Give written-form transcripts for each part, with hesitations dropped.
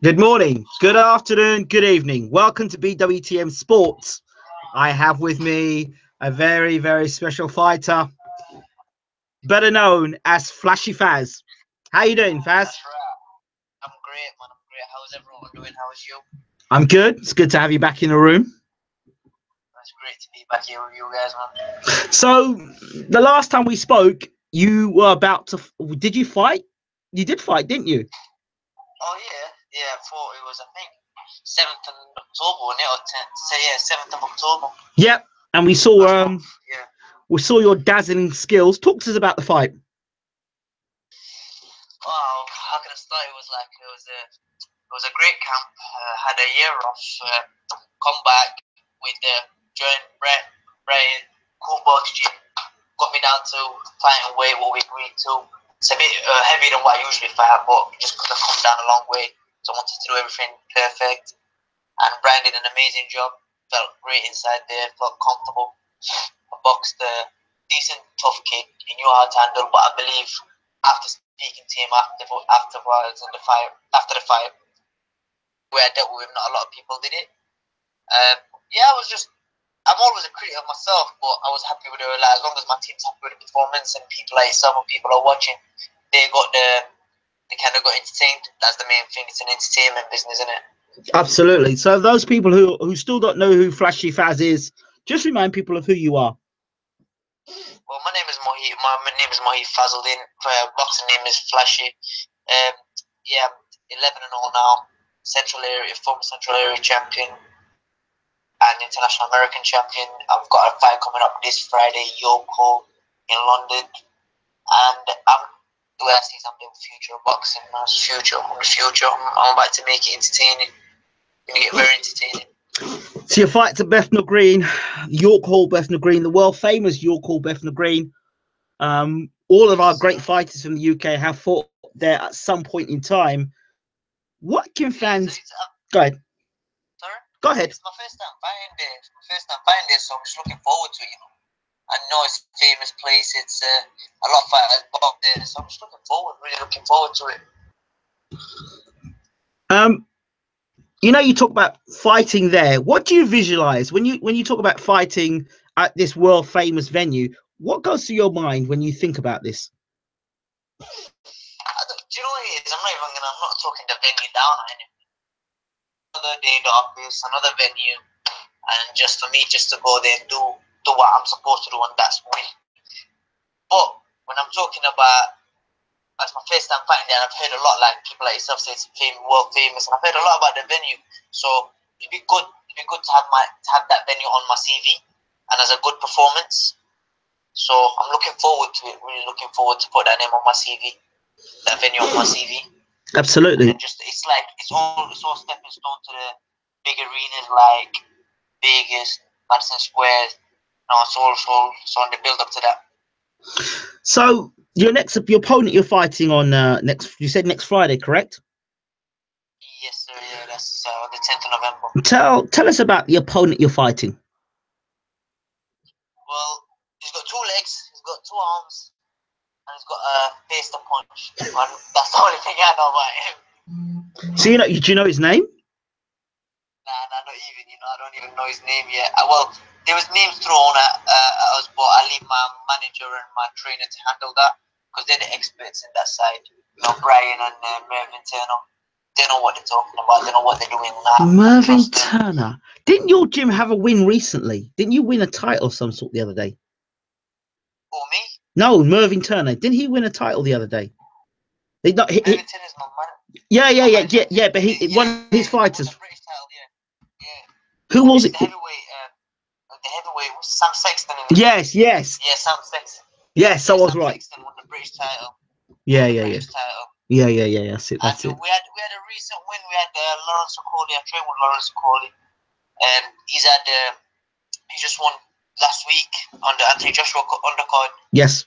Good morning, good afternoon, good evening. Welcome to BWTM Sports. I have with me a very, very special fighter, better known as Flashy Faz. How you doing, Faz? That's right. I'm great, man. I'm great. How's everyone doing? How's you? I'm good. It's good to have you back in the room. It's great to be back here with you guys, man. So, the last time we spoke, you were about to. Did you fight? You did fight, didn't you? Oh yeah, yeah. I thought it was, I think, 7th of October, wasn't it? Or 10th? So yeah, 7th of October. Yep. And we saw Yeah. we saw your dazzling skills. Talk to us about the fight. Wow, how can I start? It was a great camp. Had a year off. Come back with the joint Brian cool box gym. Got me down to fighting weight what we agreed to. It's a bit heavier than what I usually fight, but just because I've come down a long way, so I wanted to do everything perfect. And Brian did an amazing job. Felt great inside there. Felt comfortable. I boxed a decent, tough kid. He knew how to handle. But I believe after speaking to him afterwards in the fight, after the fight, where I dealt with him, not a lot of people did it. Yeah, I'm always a critic of myself, but I was happy with it. Like, as long as my team's happy with the performance and people like some people are watching, they kind of got entertained. That's the main thing. It's an entertainment business, isn't it? Absolutely. So those people who still don't know who Flashy Faz is, just remind people of who you are. Well, my name is Mohit. My name is Mohit Fazaldin. Boxing name is Flashy. Yeah, I'm 11-0 now. Former Central Area champion and international American champion. I've got a fight coming up this Friday, Yoko, in London, and the way I see something future of boxing, I'm about to make it entertaining. Gonna get very entertaining. So your fight to Bethnal Green, York Hall, Bethnal Green, the world famous York Hall, Bethnal Green. All of our great fighters from the UK have fought there at some point in time. What can fans? Go ahead. Sorry? Go ahead. It's my first time fighting there. So I'm just looking forward to it. I know it's a famous place. It's a lot of fighters box there, so I'm just really looking forward to it. You talk about fighting there. What do you visualize when you talk about fighting at this world famous venue? What goes through your mind when you think about this? Do you know what it is? I'm not talking the venue down or anything. Another day in the office, another venue, and just for me, just to go there and do what I'm supposed to do, and that's win. But when I'm talking about, that's my first time fighting there, and I've heard a lot, like people like yourself say it's world famous, and I've heard a lot about the venue. So it'd be good to have that venue on my CV, and as a good performance. So I'm looking forward to it. Really looking forward to put that name on my CV, that venue on my CV. Absolutely. And it's all stepping stone to the big arenas like Vegas, Madison Square. It's all on the build up to that. So your opponent you're fighting on you said next Friday, correct? Yes, sir. Yeah, that's the 10th of November. Tell us about the opponent you're fighting. Well, he's got 2 legs, he's got 2 arms, and he's got a face to punch. And that's the only thing I know about him. So do you know his name? Nah, not even. I don't even know his name yet. Well, there was names thrown at us, but I leave my manager and my trainer to handle that because they're the experts in that side. Brian and Mervyn Turner. They know what they're talking about. They know what they're doing now. Mervyn Turner. Didn't your gym have a win recently? Didn't you win a title of some sort the other day? Who, me? No, Mervyn Turner. Didn't he win a title the other day? Mervyn Turner's my man. Yeah. But one of his fighters. The British title, yeah. Who was it? The heavyweight was Sam Sexton. Yes. Yeah, Sam Sexton. Yes, I was right. Sexton won the British title. Yeah. British title. Yeah. That's it. We had a recent win. We had Lawrence Okoli. I trained with Lawrence Okoli. He just won last week on the Anthony Joshua undercard. Yes.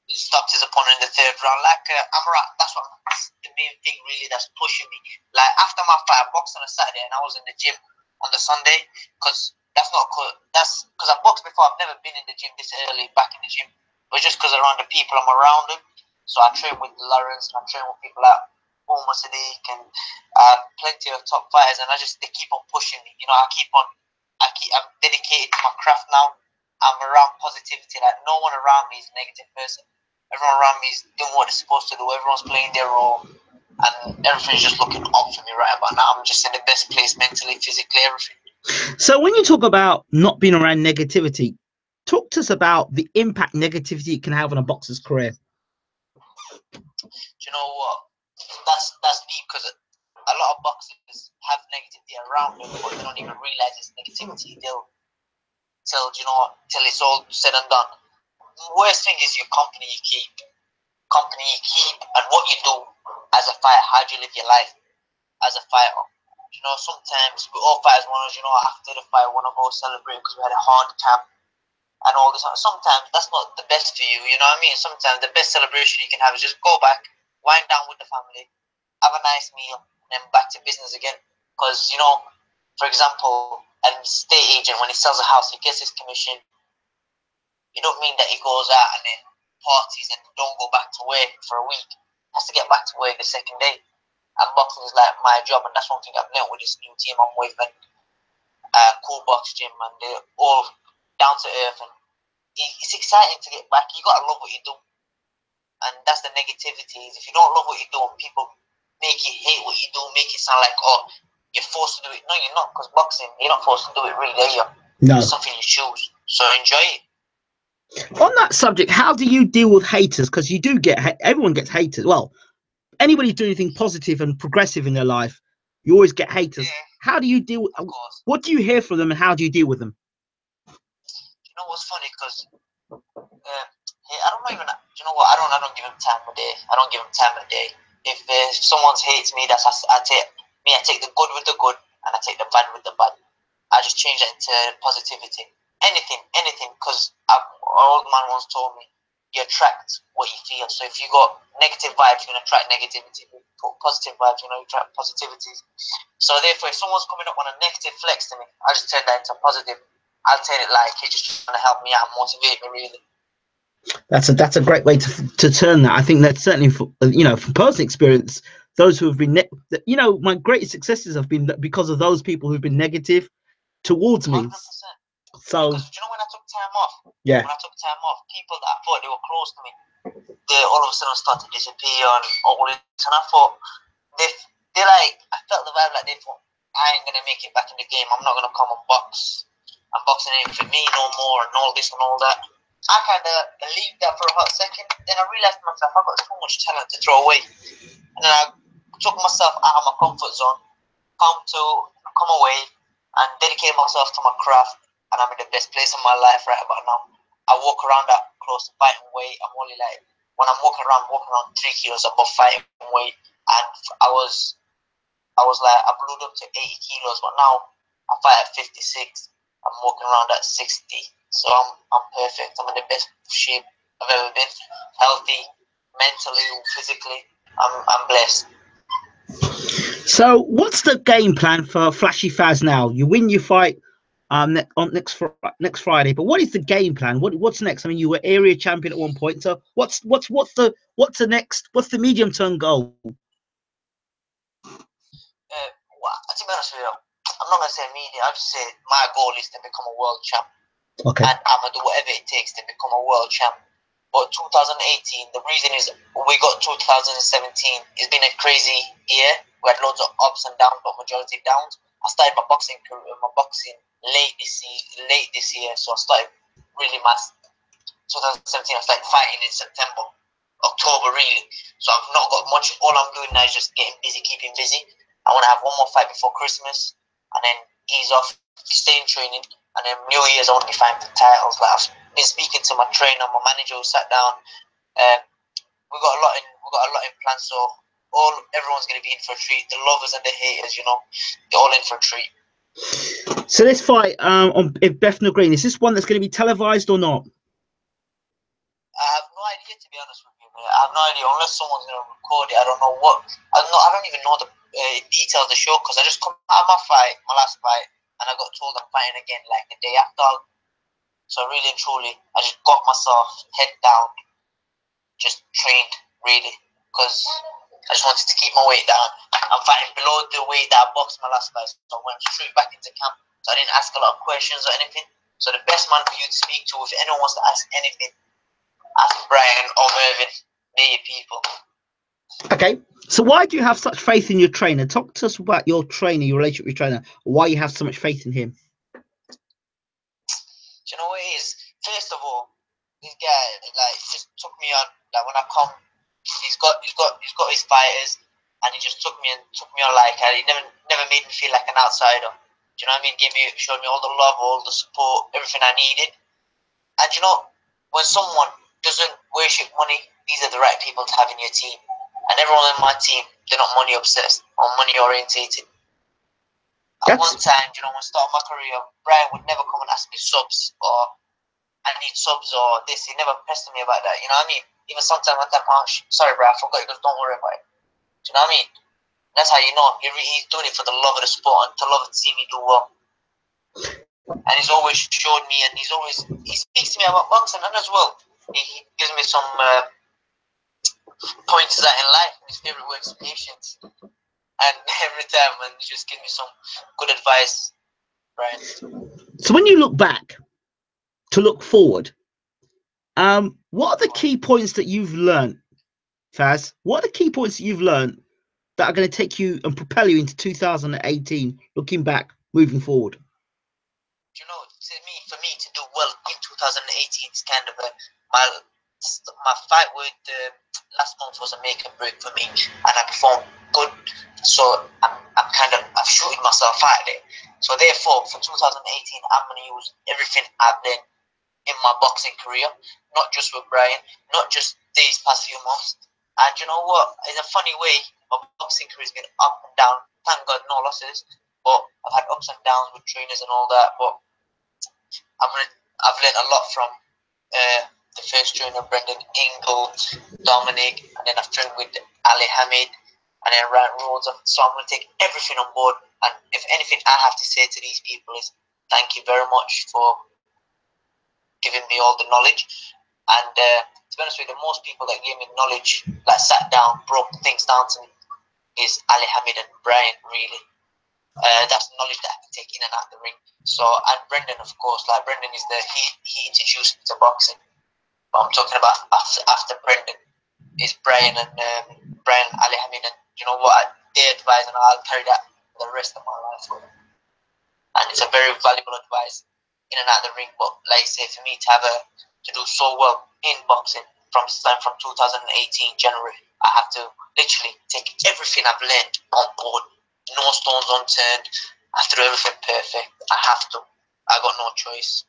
He stopped his opponent in the 3rd round. That's the main thing really that's pushing me. Like after my fight, I boxed on a Saturday and I was in the gym on the Sunday because that's because I boxed before. I've never been in the gym this early back in the gym. It was just because around the people I'm around them. So I train with Lawrence and I train with people like Omar Sadiq, and plenty of top fighters, and they keep on pushing me. You know, I'm dedicated to my craft now. I'm around positivity. Like, no one around me is a negative person. Everyone around me is doing what they're supposed to do. Everyone's playing their role, and everything's just looking up for me right about now. I'm just in the best place mentally, physically, everything. So when you talk about not being around negativity, talk to us about the impact negativity can have on a boxer's career. Do you know what? That's deep, because a lot of boxers have negativity around them, but they don't even realize it's negativity till it's all said and done. The worst thing is your company you keep, and what you do as a fighter. How do you live your life as a fighter? You know, sometimes we all fighters want to, after the fight, want to go celebrate because we had a hard camp and all this. Sometimes that's not the best for you. You know what I mean? Sometimes the best celebration you can have is just go back, wind down with the family, have a nice meal, and then back to business again. Because, for example, an estate agent, when he sells a house, he gets his commission. You don't mean that he goes out and then parties and don't go back to work for a week. He has to get back to work the second day. And boxing is like my job, and that's one thing I've learned with this new team I'm with, and Cool Box Gym, and they're all down to earth, and it's exciting to get back. You gotta love what you do, and that's the negativity. Is if you don't love what you do, and people make you hate what you do, make it sound like, oh, you're forced to do it. No, you're not, because boxing, you're not forced to do it, really, are you? No. It's something you choose, so enjoy it. On that subject, how do you deal with haters? Because you do everyone gets haters. Well, anybody doing anything positive and progressive in their life, you always get haters. Yeah, how do you deal? of course. What do you hear from them, and how do you deal with them? You know what's funny? Because I don't even. You know what? I don't give them time of day. I don't give them time of day. If someone hates me, I take the good with the good, and I take the bad with the bad. I just change that into positivity. Anything. Because our old man once told me, you attract what you feel. So if you got negative vibes, you're gonna attract negativity. If you put positive vibes, you attract positivity. So therefore, if someone's coming up on a negative flex to me, I just turn that into positive. I'll take it like he's just trying to help me out, motivate me, really. That's a great way to turn that. I think that's certainly from personal experience. Those who have been, my greatest successes have been because of those people who've been negative towards me. 100%. So, because when I took time off, yeah, people that I thought they were close to me, they all of a sudden started to disappear and all this, and I thought they like, I felt the vibe like they thought, I ain't gonna make it back in the game. I'm not gonna come and box. I'm boxing ain't for me no more, and all this and all that. I kind of believed that for a hot second. Then I realized to myself, I've got too much talent to throw away. And then I took myself out of my comfort zone, come away, and dedicate myself to my craft. And I'm in the best place in my life right about now. I walk around that close to fighting weight. I'm only like, when I'm walking around 3 kilos above fighting weight. And I was like, I blew up to 80 kilos, but now I fight at 56. I'm walking around at 60. So I'm perfect. I'm in the best shape I've ever been. Healthy, mentally, physically. I'm blessed. So, what's the game plan for Flashy Faz now? You win your fight on next Friday, but what is the game plan? What's next? I mean, you were area champion at one point. So, what's the next? What's the medium term goal? To be honest with you, I'm not gonna say media. I'll just say my goal is to become a world champ. Okay. And I'm gonna do whatever it takes to become a world champ. But 2018, the reason is we got 2017. It's been a crazy year. We had loads of ups and downs, but majority downs. I started my boxing career, late this year. So I started really 2017. I started fighting in September, October really. So I've not got much. All I'm doing now is just getting busy, keeping busy. I want to have one more fight before Christmas, and then ease off, stay in training, and then New Year's I want to be fighting for titles. Like I've been speaking to my trainer, my manager who sat down. We got a lot in plan, so everyone's gonna be in for a treat. The lovers and the haters, they're all in for a treat. So this fight on Bethnal Green, is this one that's going to be televised or not? I have no idea, to be honest with you, mate. I have no idea unless someone's gonna record it. I don't know what. I don't even know the details of the show, because I just come out of my last fight, and I got told I'm fighting again like the day after. So really and truly, I just got myself head down, just trained really, because I just wanted to keep my weight down. I'm fighting below the weight that I boxed my last fight, so I went straight back into camp. So I didn't ask a lot of questions or anything. So the best man for you to speak to, if anyone wants to ask anything, ask Brian or Mervyn. They're your people. Okay, so why do you have such faith in your trainer? Talk to us about your trainer, your relationship with your trainer, why you have so much faith in him. Do you know what it is? First of all, this guy like just took me on. Like when I come, he's got his fighters, and he just took me on like he never made me feel like an outsider. Do you know what I mean? Showed me all the love, all the support, everything I needed. And you know, when someone doesn't worship money, these are the right people to have in your team. And everyone in my team, they're not money obsessed or money orientated. At one time, you know, when I started my career, Brian would never come and ask me subs or I need subs or this. He never pestered me about that. You know what I mean? Even sometimes one time, oh, sorry, bro, I forgot. He goes, don't worry about it. Do you know what I mean? That's how you know he's doing it for the love of the sport and to love to see me do well. And he's always showed me, and he speaks to me about boxing, and as well, he gives me some pointers out in life. His favorite word is patience. And every time, and he just gives me some good advice, Brian. So when you look back to look forward, what are the key points that you've learned, Faz? What are the key points that you've learned that are going to take you and propel you into 2018, looking back, moving forward? You know, for me to do well in 2018 is kind of my fight with last month was a make and break for me, and I performed good. So I'm shooting myself out there. So therefore, for 2018, I'm going to use everything I've learned in my boxing career, not just with Brian, not just these past few months. And you know what? In a funny way, my boxing career has been up and down. Thank God, no losses. But I've had ups and downs with trainers and all that. But I've learned a lot from the first trainer, Brendan Ingle, Dominic, and then I've trained with Ali Hamid, and then Ryan Rhodes. So I'm going to take everything on board. And if anything I have to say to these people is thank you very much for giving me all the knowledge. And to be honest with you, the most people that gave me knowledge, like sat down, broke things down to me, is Ali Hamid and Brian, really. That's knowledge that I can take in and out the ring. So, and Brendan, of course, like Brendan is he introduced me to boxing. But I'm talking about after Brendan is Brian and Ali Hamid, and you know what, they advise, and I'll carry that for the rest of my life. And it's a very valuable advice in and out of the ring. But like I say, for me to do so well in boxing from 2018 January, I have to literally take everything I've learned on board. No stones unturned. I have to do everything perfect. I have to. I got no choice.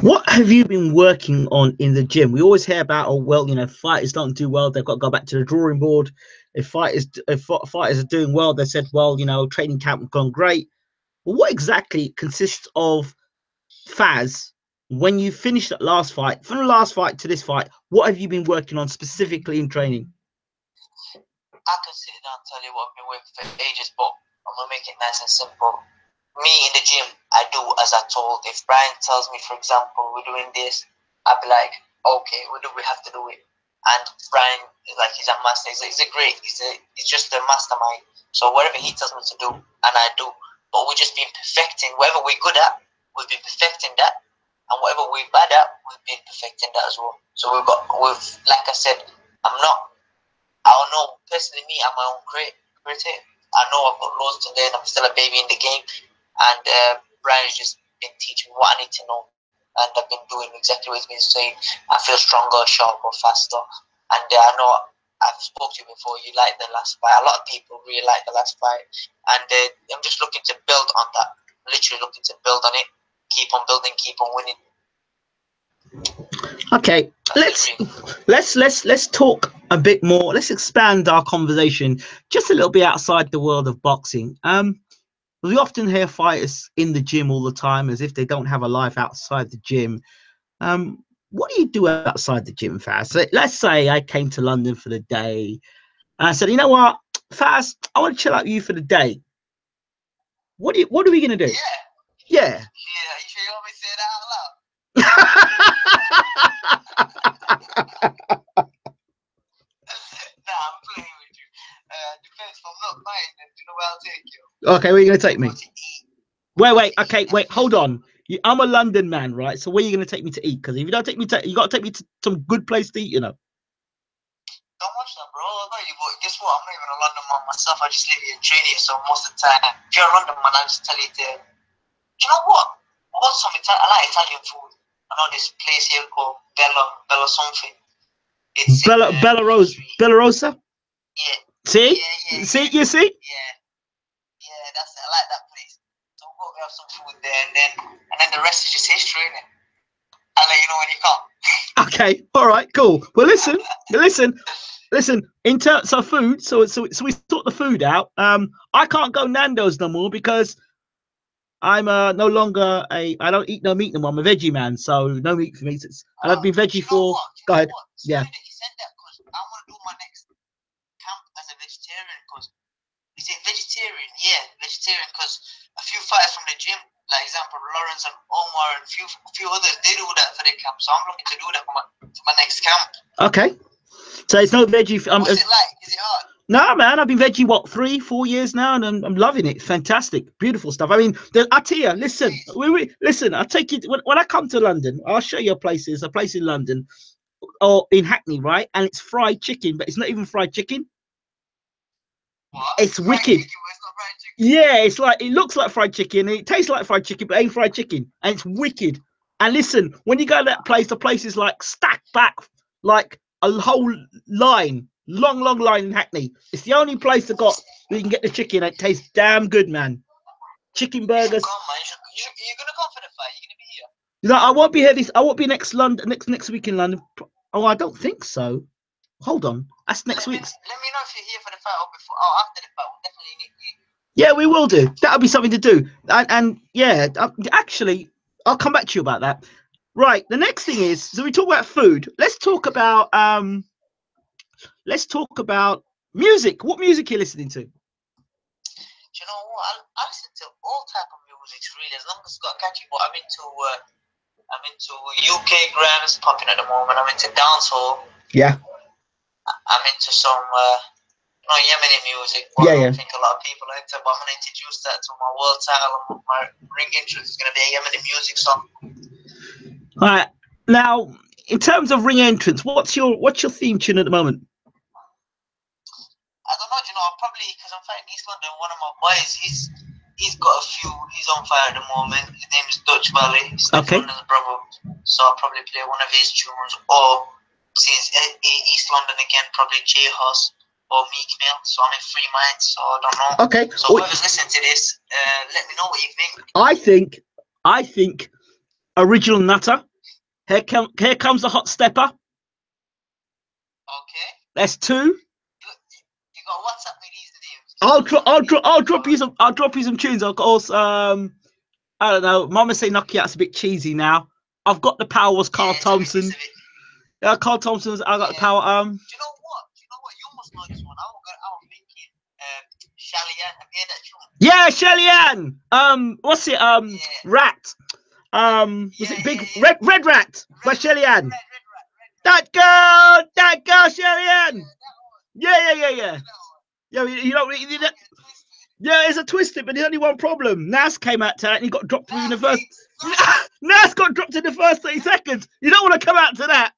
What have you been working on in the gym? We always hear about, oh, well, you know, fighters don't do well, they've got to go back to the drawing board. If fighters are doing well, they said, well, you know, training camp has gone great. But what exactly consists of Faz when you finish that last fight? From the last fight to this fight, what have you been working on specifically in training? I can sit down and tell you what I've been working for ages, but I'm going to make it nice and simple. Me in the gym, I do as I told. If Brian tells me, for example, we're doing this, I'd be like, okay, we have to do it. And Brian is like, he's a master. He's just a mastermind. So whatever he tells me to do, and I do. But we've just been perfecting whatever we're good at. We've been perfecting that, and whatever we're bad at, we've been perfecting that as well. So like I said, I don't know, personally me, I'm my own critic. I know I've got loads to learn. I'm still a baby in the game. And Brian has just been teaching me what I need to know. And I've been doing exactly what he's been saying. I feel stronger, sharper, faster. And I know I've spoke to you before. You like the last fight. A lot of people really like the last fight. And I'm just looking to build on that. Literally looking to build on it. Keep on building, keep on winning. Okay, let's talk a bit more. Let's expand our conversation just a little bit outside the world of boxing. We often hear fighters in the gym all the time as if they don't have a life outside the gym. What do you do outside the gym, Faz? So let's say I came to London for the day and I said, you know what, Faz, I want to chill out with you for the day. What are we gonna do? Yeah. You sure you want me to say that out loud? Nah, I'm Okay, where are you going to take me? To eat. Wait. Okay, wait. Hold on. I'm a London man, right? So where are you going to take me to eat? Because if you don't take me to, you got to take me to some good place to eat. You know. Don't watch that, bro. I know you, but guess what? I'm not even a London man myself. I just live here in Trinity, so most of the time, if you're a London man, I just tell you to. Do you know what? I want some I like Italian food. I know this place here called Bella something. It's Bella Rosa. Yeah. See? Yeah. See? You see? Yeah. That's it. I like that place. So we'll go have some food there, and then the rest is just history, innit? I'll let you know when you come. Okay. All right. Cool. Well, listen. In terms of food, so we sort the food out. I can't go Nando's no more because I'm no longer I don't eat no meat no more. I'm a veggie man, so no meat for me. And I've been veggie for. Go ahead. Yeah. You said that because I want to do my next camp as a vegetarian. Because is it vegetarian? Yeah, vegetarian. Because a few fighters from the gym, like example Lawrence and Omar and a few others, they do that for their camp. So I'm looking to do that for my next camp. Okay. So it's no veggie. What's it like? Is it hard? No, man, I've been veggie, 3-4 years now, and I'm loving it. Fantastic, beautiful stuff. I mean, I tell you, listen, listen, I'll take you, when I come to London, I'll show you a place in London, or in Hackney, right? And it's fried chicken, but it's not even fried chicken. What? It's wicked. Chicken, it's not fried chicken. Yeah, it's like, it looks like fried chicken, and it tastes like fried chicken, but it ain't fried chicken, and it's wicked. And listen, when you go to that place, the place is like stacked back, like a whole line. Long line in Hackney. It's the only place that got where you can get the chicken. It tastes damn good, man. Chicken burgers. Come, man. You're gonna come for the fight. You're gonna be here. You know, I won't be here. I won't be next week in London. Oh, I don't think so. Hold on, that's next week. Let me know if you're here for the fight or before. Oh, after the fight, we'll definitely need you. Yeah, we will do. That'll be something to do. And yeah, actually, I'll come back to you about that. Right. The next thing is, so we talk about food. Let's talk about music. What music are you listening to? Do you know what? I listen to all type of music, really, as long as it's got catchy. But I'm into UK grams popping at the moment. I'm into dancehall. Yeah. I'm into some Yemeni music. But I don't think a lot of people are into. But I'm gonna introduce that to my world title and my ring entrance is gonna be a Yemeni music song. All right. Now, in terms of ring entrance, what's your theme tune at the moment? I don't know, you know, probably because I'm fighting East London, one of my boys, he's got a few, he's on fire at the moment. His name is Dutch Valley, he's London's brother. So I'll probably play one of his tunes, or since East London again, probably J Hus or Meek Mill. So I'm in free mind, so I don't know. Okay. So whoever's listening to this, let me know what you think. I think Original Nutter. Here comes the hot stepper. Okay. That's 2. You got WhatsApp me these names. I'll drop you some tunes. Of course, I don't know. Mama say Knock You Out's a bit cheesy now. I've got the power was Carl Thompson. Yeah, Carl Thompson's. I got the power. Do you know what? You almost know this one. I was thinking Shelly Ann. Have you heard that tune? Yeah, Shelly Ann. What's it? Rat. Was it Big Red Rat by Shelly Ann? That girl, Shelly Ann. Yeah. Yeah, you know, yeah, it's a twisted, but there's only one problem. Nas came out to that and he got dropped within the first. Nas got dropped in the first 30 seconds. You don't want to come out to that.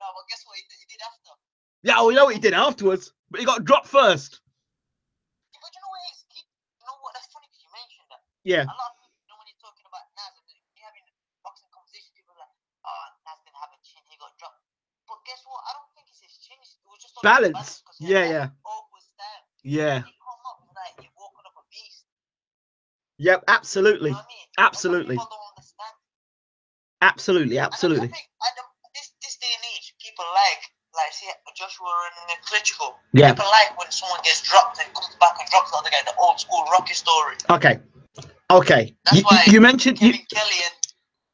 No, but guess what he did after? Yeah, well, you know what he did afterwards, but he got dropped first. Yeah, but you know what? You know what? That's funny because you mentioned that. Yeah. A lot of people, you know, when you're talking about Nas and you're having boxing conversation, people are like, oh, Nas didn't have a chin, he got dropped. But guess what? I don't think it's his chin. It was just balance. Yeah. Awkward style. Yeah. He come up like you're walking up a beast. Yep, absolutely. You know what I mean? Absolutely. People don't understand. Absolutely. And I think this day and age, people like say Joshua and Klitschko. Yeah. People like when someone gets dropped and comes back and drops the other guy, the old school Rocky story. Okay. That's why you mentioned Kevin Kelly and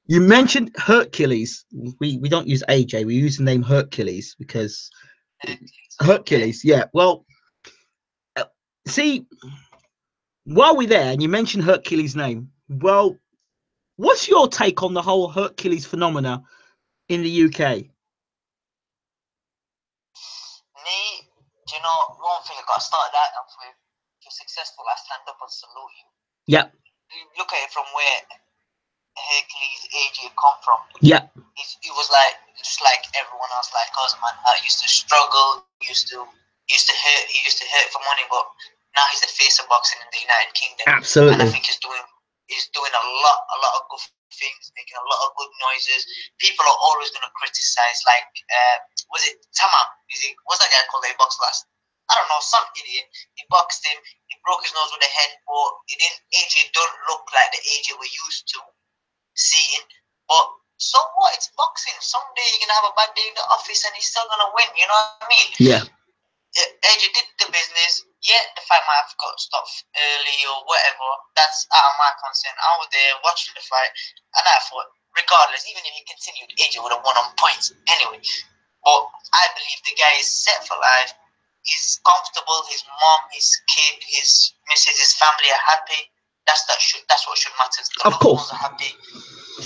you mentioned Hercules. We don't use AJ. We use the name Hercules because Hercules. Yeah. Well, see, while we're there, and you mentioned Hercules' name. Well, what's your take on the whole Hercules phenomena in the UK? Me, do you know one thing? I got to start that off with. you're successful, I stand up and salute you. Yeah. You look at it from where Hercules AJ come from. Yeah. He was like just like everyone else, like us, man. Used to struggle, used to hurt. He used to hurt for money, but now he's the face of boxing in the United Kingdom. Absolutely. And I think he's doing a lot of good things, making a lot of good noises. People are always going to criticize, like was it Tamam? What's that guy called that he boxed last? I don't know, some idiot. He boxed him. He broke his nose with a head, but it didn't. AJ don't look like the AJ we're used to seeing. But so what? It's boxing. Someday you're gonna have a bad day in the office, and he's still gonna win. You know what I mean? Yeah. AJ did the business. Yeah, the fight might have got stopped early or whatever. That's out of my concern. I was there watching the fight, and I thought, regardless, even if he continued, AJ would have won on points anyway. But I believe the guy is set for life. He's comfortable. His mom, his kid, his missus, his family are happy. That's what should matter. The Of course. ones are happy.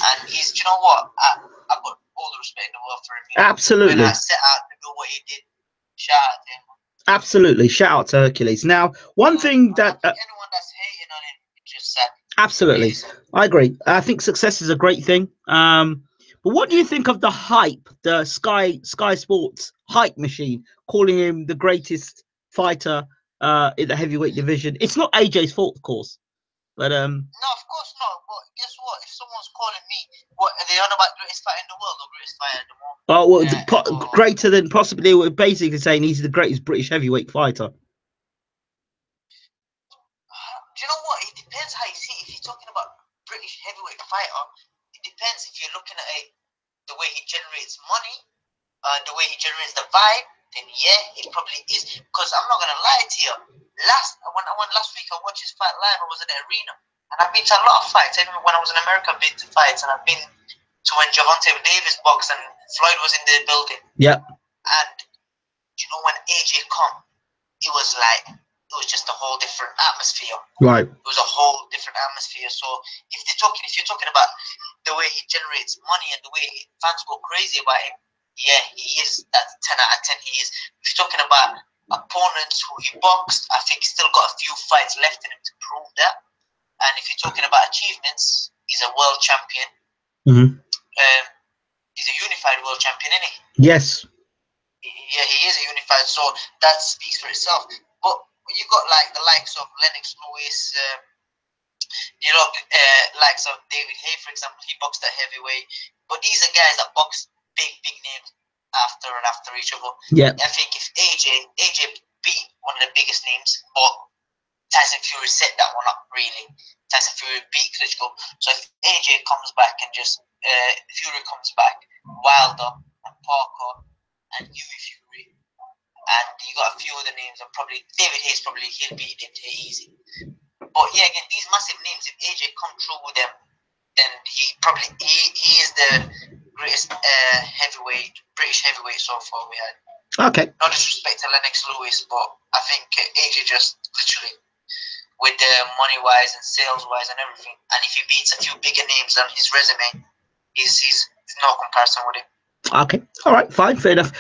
And he's, you know what? I've got all the respect in the world for him. Absolutely. When I set out to do what he did, shout out to him. Absolutely. Shout out to Hercules. Now, one thing that anyone that's hating on him, just sad. Absolutely, I agree. I think success is a great thing. But what do you think of the hype, the Sky Sports hype machine, calling him the greatest fighter in the heavyweight division? It's not AJ's fault, of course, but no, of course not. But guess what? If someone's calling me, what are they on about? Greatest fighter in the world or greatest fighter in the world? Oh well, greater than possibly. We're basically saying he's the greatest British heavyweight fighter. Do you know what? It depends how you see it. If you're talking about British heavyweight fighter, it depends if you're looking at it the way he generates money, the way he generates the vibe, then yeah, it probably is. Because I'm not gonna lie to you. Last week I watched his fight live. I was at the arena, and I've been to a lot of fights. Even when I was in America, I've been to fights, and I've been to when Gervonta Davis boxed and Floyd was in the building. Yeah. And you know when AJ come, it was just a whole different atmosphere. Right. It was a whole different atmosphere. So if you're talking about the way he generates money and the way fans go crazy about him, yeah, he is. That's 10 out of 10. He is. If you're talking about opponents who he boxed, I think he's still got a few fights left in him to prove that. And if you're talking about achievements, he's a world champion. Mm-hmm. He's a unified world champion, isn't he? Yes. Yeah, he is a unified. So that speaks for itself. But you got like the likes of Lennox Lewis, likes of David Hay, for example. He boxed at heavyweight. But these are guys that box big names after each other. Yeah. I think if AJ beat one of the biggest names, but Tyson Fury set that one up, really. Tyson Fury beat Klitschko. So if AJ comes back and just Fury comes back, Wilder and Parker and Huey Fury, and you got a few other names, and probably David Hayes, he'll beat him easy. But yeah, again, these massive names, if AJ come through with them, then he is the greatest British heavyweight so far we had. Okay. No disrespect to Lennox Lewis, but I think AJ just literally, with the money wise and sales wise and everything, and if he beats a few bigger names on his resume, he's no comparison with him. Okay. All right. Fine. Fair enough.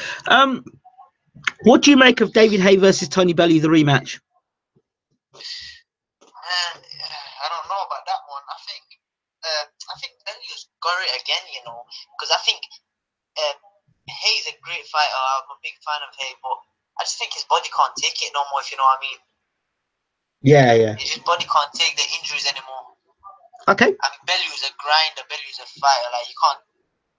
What do you make of David Hay versus Tony Bellew, the rematch? Man, I don't know about that one. I think Bellew's got it again, because I think Hay's a great fighter. I'm a big fan of Hay, but I just think his body can't take it no more, if you know what I mean. Yeah. His body can't take the injuries anymore. Okay. I mean, Bellew's a grinder. Bellew's a fighter. Like,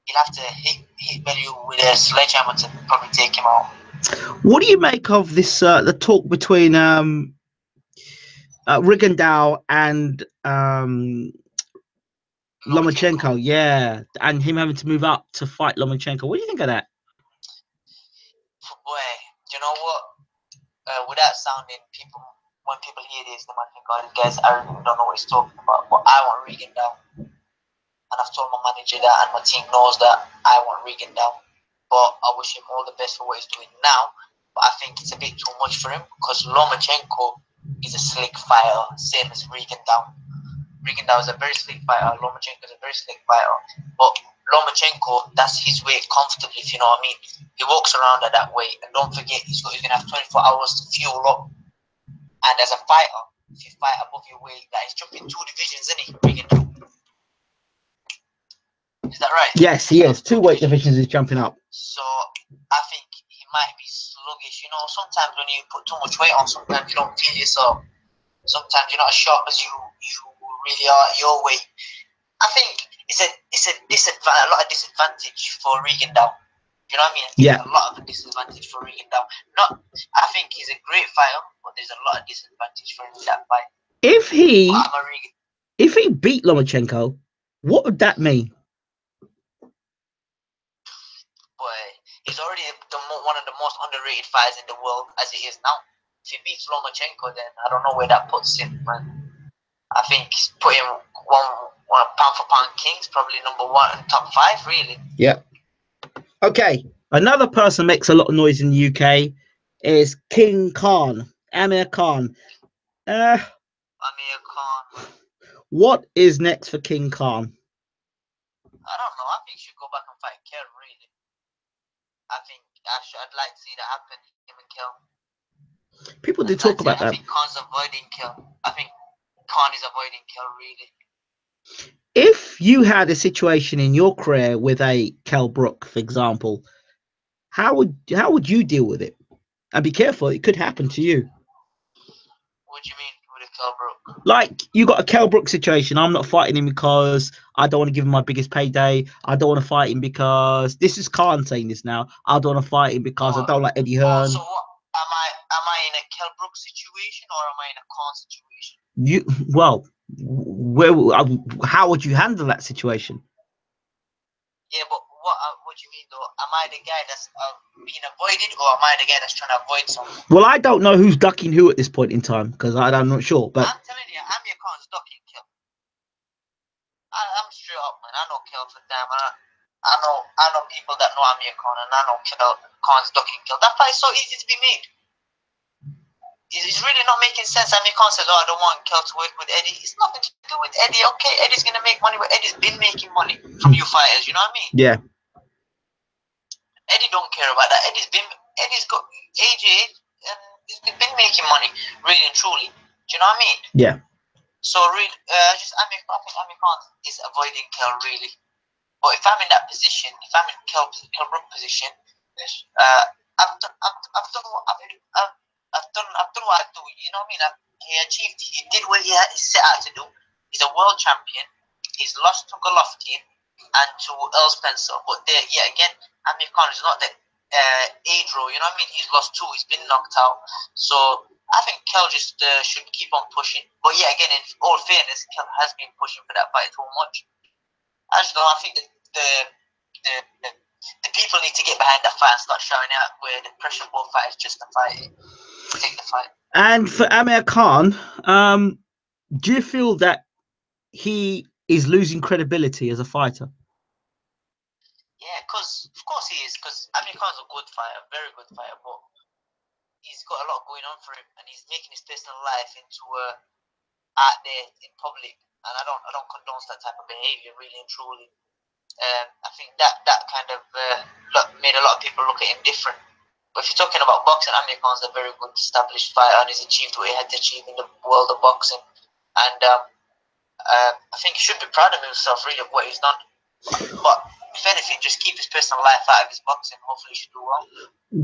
you'll have to hit Bellew with a sledgehammer to probably take him out. What do you make of this, the talk between Rigondeux and Lomachenko? Yeah, and him having to move up to fight Lomachenko. What do you think of that? Boy, you know what? Without sounding when people hear this, they might think, "Oh, this guy's arrogant, don't know what he's talking about." But I want Rigondeux, and I've told my manager that, and my team knows that I want Rigondeux. But I wish him all the best for what he's doing now. But I think it's a bit too much for him, because Lomachenko is a slick fighter, same as Rigondeux. Rigondeux is a very slick fighter. Lomachenko is a very slick fighter. But Lomachenko, that's his weight comfortably, if you know what I mean. He walks around at that weight, and don't forget, he's going to have 24 hours to fuel up. And as a fighter, if you fight above your weight, that he's jumping 2 divisions, isn't he? Rigondeux. Is that right? Yes, he is. 2 weight divisions is jumping up. So I think he might be sluggish. You know, sometimes when you put too much weight on, sometimes you don't feel yourself. Sometimes you're not as sharp as you really are at your weight. I think it's a disadvantage, a lot of disadvantage for Rigondeux. You know what I mean? Yeah. A lot of disadvantage for Rigondeux. I think he's a great fighter, but there's a lot of disadvantage for him in that fight. If he beat Lomachenko, what would that mean? Boy, he's already one of the most underrated fighters in the world as it is now. If he beats Lomachenko, then I don't know where that puts him, man. I think he's put him one pound for pound kings, probably #1 top 5, really. Yeah. Okay. Another person makes a lot of noise in the UK is King Khan, Amir Khan. Amir Khan. What is next for King Khan? I don't know. I think he should go back and fight Kell, really. I'd like to see that happen, him and Kell. People do talk about that. I think Khan's avoiding Kell. I think Khan is avoiding Kell, really. If you had a situation in your career with a Kell Brook, for example, how would you deal with it? And be careful, it could happen to you. What do you mean with a Kell Brook? Like, you got a Kell Brook situation. I'm not fighting him because I don't want to give him my biggest payday. I don't want to fight him because this is Khan saying this now. I don't want to fight him because I don't like Eddie Hearn. So what, am I in a Kell Brook situation or am I in a Khan situation? How would you handle that situation? Yeah, but what do you mean though? Am I the guy that's being avoided, or am I the guy that's trying to avoid something? Well, I don't know who's ducking who at this point in time because I'm not sure. But I'm telling you, Amir Khan's ducking Kell. I'm straight up, man. I know Kell for damn. I know people that know Amir Khan, and I know Khan's ducking Kell. That fight is so easy to be made. It's really not making sense. Amir Khan says, "Oh, I don't want Kell to work with Eddie." It's nothing to do with Eddie. Okay, Eddie's gonna make money, but Eddie's been making money from you fighters. You know what I mean? yeah. Eddie don't care about that. Eddie's got AJ, and he's been making money, really and truly. Do you know what I mean? Yeah. So really, I think Amir Khan is avoiding Kell, really. But if I'm in that position, if I'm in Kell Brook position, I've done what I do. You know what I mean? He did what he set out to do. He's a world champion. He's lost to Golovkin and to Earl Spencer, but there, yeah, again, Amir Khan is not the age row. You know what I mean? He's lost 2. He's been knocked out. So I think Kell just should keep on pushing. But yeah, again, in all fairness, Kell has been pushing for that fight too much. I just know. I think the people need to get behind the fight and start showing out where the pressure both fighters justify it. Take the fight. And for Amir Khan, do you feel that he is losing credibility as a fighter? Yeah, of course he is. Because Amir Khan's a good fighter, very good fighter, but he's got a lot going on for him, and he's making his personal life into out there in public. And I don't condone that type of behavior, really and truly. I think that kind of made a lot of people look at him different. But if you're talking about boxing, Amir Khan's a very good established fighter, and he's achieved what he had to achieve in the world of boxing. And I think he should be proud of himself, really, of what he's done. But if anything, just keep his personal life out of his boxing. Hopefully, he should do well.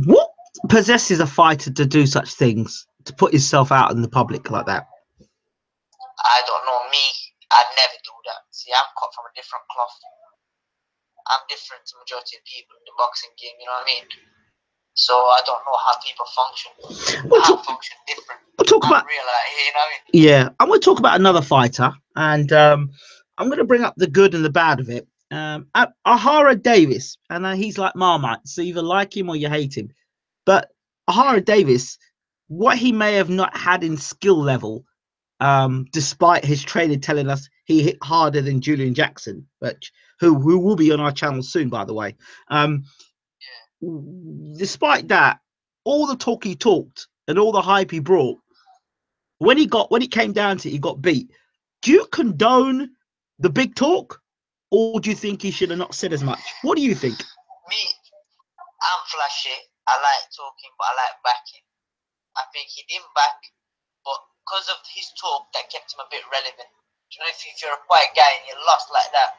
What possesses a fighter to do such things, to put himself out in the public like that? I don't know. Me, I'd never do that. See, I'm cut from a different cloth. I'm different to the majority of people in the boxing game. You know what I mean? So I don't know how people function. Function different. We'll talk about real, you know what I mean? Yeah, I'm going to talk about another fighter, and I'm going to bring up the good and the bad of it. Ahara Davis, and he's like Marmite, so either like him or you hate him. But Ahara Davis, what he may have not had in skill level, despite his trainer telling us he hit harder than Julian Jackson, who will be on our channel soon, by the way. Despite that, all the talk he talked and all the hype he brought, when it came down to it, he got beat. Do you condone the big talk, or do you think he should have not said as much? What do you think? Me, I'm flashy. I like talking, but I like backing. I think he didn't back, but because of his talk that kept him a bit relevant. You know, if you're a quiet guy and you're lost like that,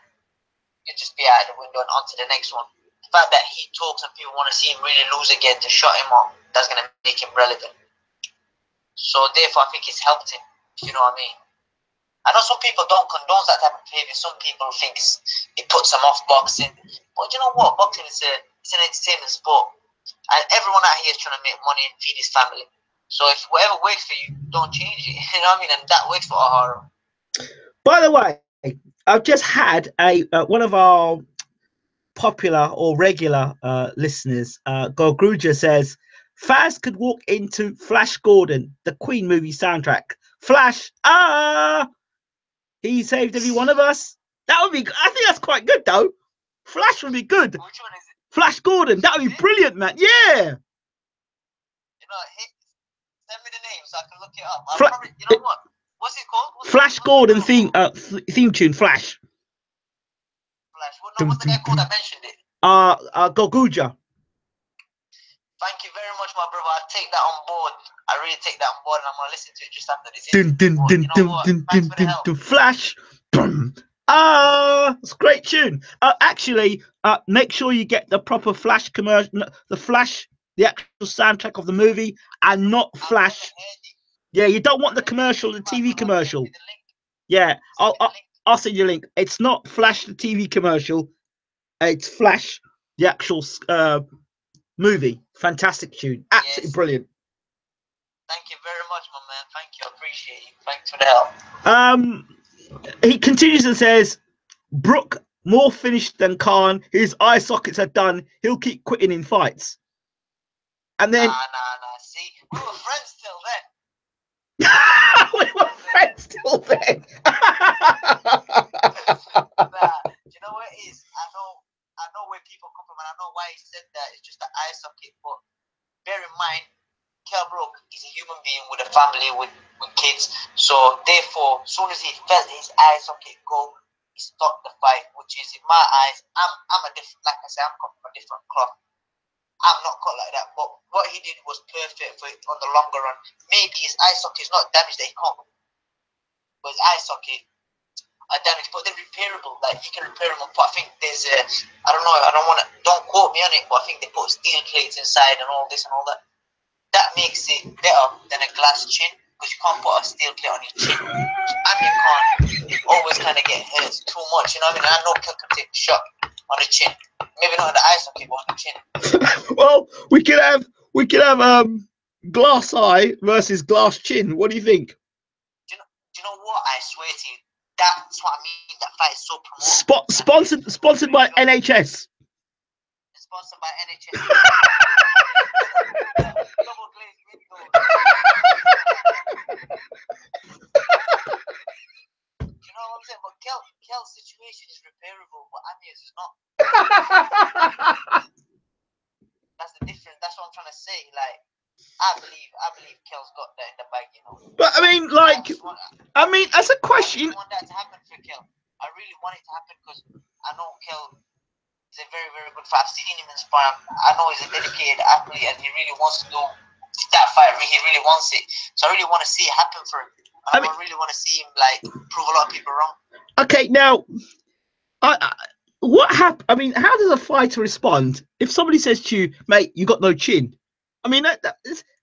you just be out the window and on to the next one. The fact that he talks and people want to see him really lose again to shut him up, that's going to make him relevant. So therefore, I think it's helped him. You know what I mean? I know some people don't condone that type of behavior. Some people think it puts them off boxing. But you know what? Boxing is it's an entertainment sport. And everyone out here is trying to make money and feed his family. So if whatever works for you, don't change it. You know what I mean? And that works for Ahara. By the way, I've just had one of our popular or regular listeners, Gogruja, says Faz could walk into Flash Gordon, the Queen movie soundtrack. Flash, he saved every one of us. That would be. I think that's quite good though. Flash would be good. Which one is it? Flash Gordon, that would be brilliant, man. Yeah. You know, send me the name so I can look it up. Probably, you know what? What's it called? Flash Gordon theme tune. Flash. What's the guy called that mentioned it? Goguja. Thank you very much, my brother. I take that on board. I really take that on board, and I'm gonna listen to it just after this. Flash. It's a great tune. Actually, make sure you get the proper Flash commercial, the Flash, the actual soundtrack of the movie, and not Flash. Yeah, you don't want the commercial, the TV commercial. Yeah, I'll send you a link. It's not Flash, the TV commercial. It's Flash, the actual movie. Fantastic tune. Absolutely brilliant. Thank you very much, my man. Thank you. I appreciate you. Thanks for the help. He continues and says, Brook, more finished than Khan. His eye sockets are done. He'll keep quitting in fights. And then... Nah. See, we were friends till then. We were friends till then. You know what it is? I know where people come from, and I know why he said that. It's just the eye socket. But bear in mind, Kell Brook is a human being with a family, with kids. So therefore, as soon as he felt his eye socket go, he stopped the fight. Which is, in my eyes, I'm a different. Like I said, I'm cut from a different cloth. I'm not cut like that. But what he did was perfect for it on the longer run. Maybe his eye socket is not damaged that he can't. But his eye socket are damaged, but they're repairable. Like you can repair them. But I think there's I don't know. Don't quote me on it. But I think they put steel plates inside and all this and all that. That makes it better than a glass chin, because you can't put a steel plate on your chin. And you can't always kind of get hurt too much. You know what I mean? I know Kell can take a shot on the chin. Maybe not on the eye socket, but on the chin. Well, we could have glass eye versus glass chin. What do you think? Do you know what? I swear to you, that's what I mean. That fight is so promoted. Sponsored by NHS. Sponsored by NHS. Double glazed windows. You know what I'm saying? But Kell's situation is repairable, but Amir's is not. That's the difference. That's what I'm trying to say. Like, I believe Kell's got that in the bag, you know. But I mean, as a question. I want that to happen for Kell. I really want it to happen because I know Kell is a very, very good fighter. I've seen him inspire. I know he's a dedicated athlete and he really wants to do that fight. He really wants it. So I really want to see it happen for him. I really want to see him like prove a lot of people wrong. Okay, now, what happened? I mean, how does a fighter respond if somebody says to you, "Mate, you got no chin"? I mean,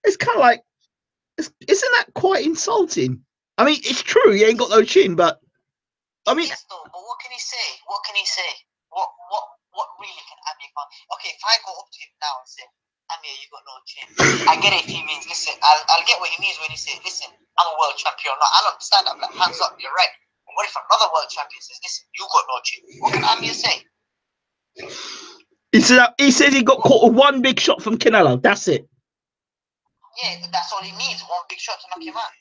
it's kind of like, isn't that quite insulting? I mean, it's true, he ain't got no chin, but I mean, yes, though, but what can he say? What can he say? What really can Amir go? Okay, if I go up to him now and say, Amir, you got no chin, I get it if he means, listen, I'll get what he means when he says, listen, I'm a world champion. No, I'll understand that. Like, hands up, you're right. But what if another world champion says, listen, you got no chin? What can Amir say? He says he got caught with one big shot from Canelo. That's it. Yeah, that's all he needs. One big shot to knock him out.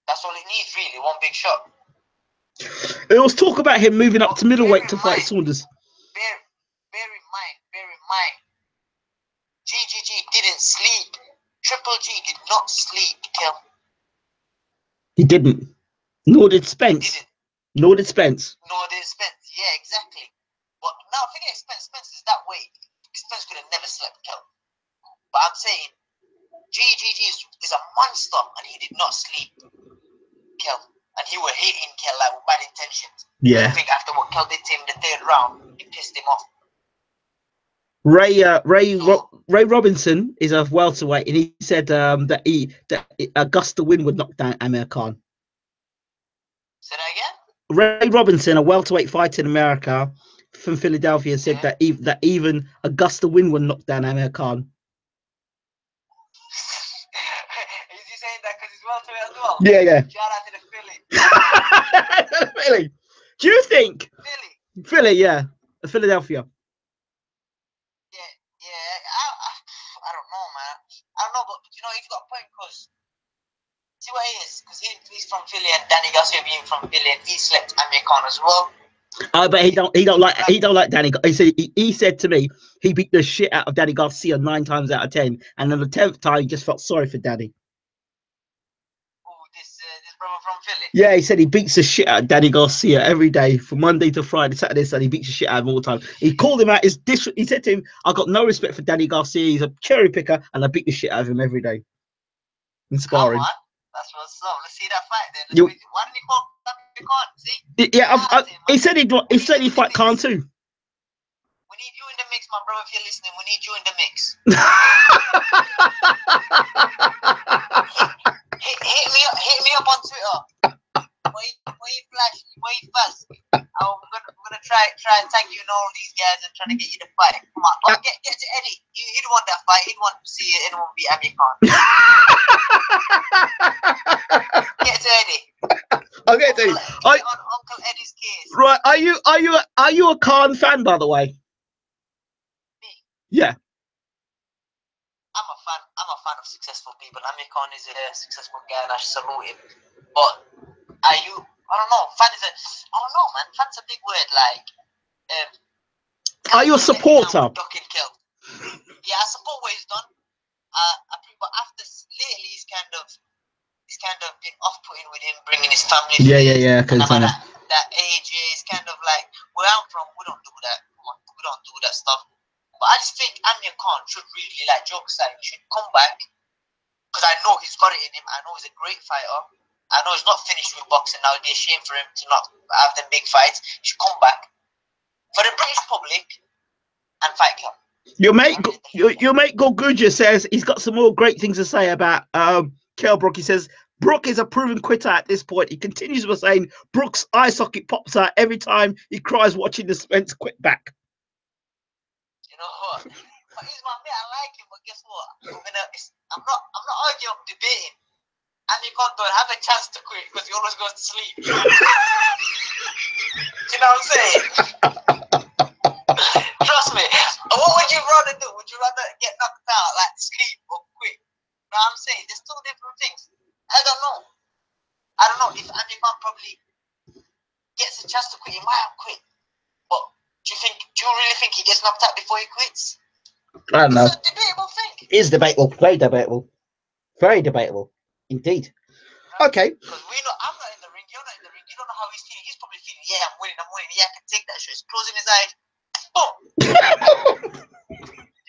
That's all he needs, really. One big shot. There was talk about him moving up to middleweight to fight Saunders. Bear in mind. GGG didn't sleep. Triple G did not sleep, Kell. He didn't. Nor did Spence. Nor did Spence. Yeah, exactly. But now, forget Spence. Spence is that way. Spence could have never slept, Kell. But I'm saying, GGG is a monster, and he did not sleep. Kel, and he was hating Kel like with bad intentions. Yeah. I think after what Kel did to him in the 3rd round, it pissed him off. Ray Robinson is a welterweight, and he said that a gust of wind would knock down Amir Khan. Say that again? Ray Robinson, a welterweight fighter in America from Philadelphia, said that even a gust of wind would knock down Amir Khan. Is he saying that because he's welterweight as well? Yeah. Shout out to the Philly. Philly. Do you think Philly? Yeah, Philadelphia. Yeah. I don't know, man. I don't know, but you know, he's got a point because see what he is, because he's from Philly, and Danny Garcia being from Philly, and he slept Amir Khan as well. But he don't like Danny. He said to me he beat the shit out of Danny Garcia 9 times out of 10, and on the 10th time he just felt sorry for Danny. Oh, this brother from Philly. Yeah, he said he beats the shit out of Danny Garcia every day from Monday to Friday, Saturday, Sunday. He beats the shit out of him all the time. He called him out. He said to him, "I got no respect for Danny Garcia. He's a cherry picker, and I beat the shit out of him every day." Inspiring. Come on. That's what's up. Let's see that fight then. Why didn't he call Amir Khan? See? Yeah, he said he'd fight Khan too. We need you in the mix, my brother. If you're listening, we need you in the mix. hit me up on Twitter. Why you flash? Why you fast? I'm gonna try and tag you and all these guys and try to get you to fight. Come on, get to Eddie. He'd want that fight. He'd want to see anyone beat Amir Khan. Get to Eddie. I'll get to Eddie. On Uncle Eddie's case. Right? Are you a Khan fan, by the way? Me? Yeah. I'm a fan of successful people. Amir Khan is a successful guy, and I salute him. But are you? I don't know. Fan is I don't know, man. Fan's a big word. Like, are you a supporter? Yeah, I support what he's done. I think, but after lately, he's kind of been off-putting with him bringing his family. Yeah. Because that age, it's kind of like where I'm from. We don't do that. Come on, we don't do that stuff. But I just think Amir Khan should really, like joke aside, he should come back because I know he's got it in him. I know he's a great fighter. I know he's not finished with boxing now. It'd be a shame for him to not have them big fights. He should come back for the British public and fight Kel. Your mate Gorguja says he's got some more great things to say about Kell Brook. He says Brook is a proven quitter at this point. He continues by saying Brook's eye socket pops out every time he cries watching the Spence quit back. You know what? But he's my mate. I like him, but guess what? I'm not arguing. I'm debating. Amir Khan don't have a chance to quit because he always goes to sleep. Do you know what I'm saying? Trust me. What would you rather do? Would you rather get knocked out, like sleep, or quit? You know what I'm saying? There's 2 different things. I don't know if Amir Khan probably gets a chance to quit. He might have quit. But do you really think he gets knocked out before he quits? I don't know. It's a debatable thing. It is debatable. Very debatable. Very debatable. Indeed. Okay. Because I'm not in the ring. You're not in the ring. You don't know how he's feeling. He's probably feeling, yeah, I'm winning. Yeah, I can take that shit. He's closing his eyes. Boom. You